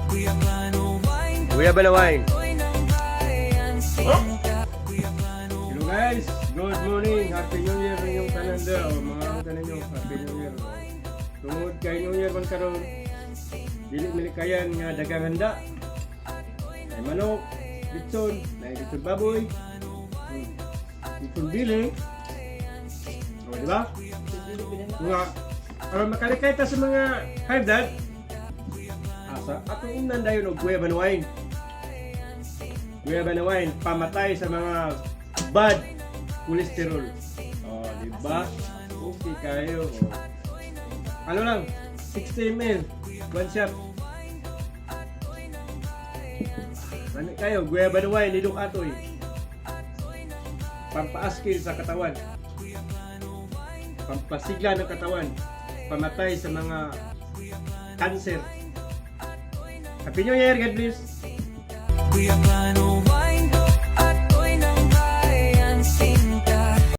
Guyabano wine. Hello guys, good morning. Happy New Year ninyong tanan daw. Mga kanta ninyo, Happy New Year. Tungod kay New Year man karon, dili milikayan nga dagang handa. May manok, bitson, may bitson baboy, bitson bili. O, di ba? Nga, para makalikay ta sa mga high blood, asa, atong inan dayon og guyabano wine. Guyabano wine, pamatay sa mga bad cholesterol. Oh, di ba? Okay kayo. Oh. Ano lang, 60 ml, one shot. Ano kayo, guyabano wine, nidong atoy. Pampaaskil sa katawan. Pampasigla ng katawan. Pamatay sa mga cancer. Happy New Year, God bless.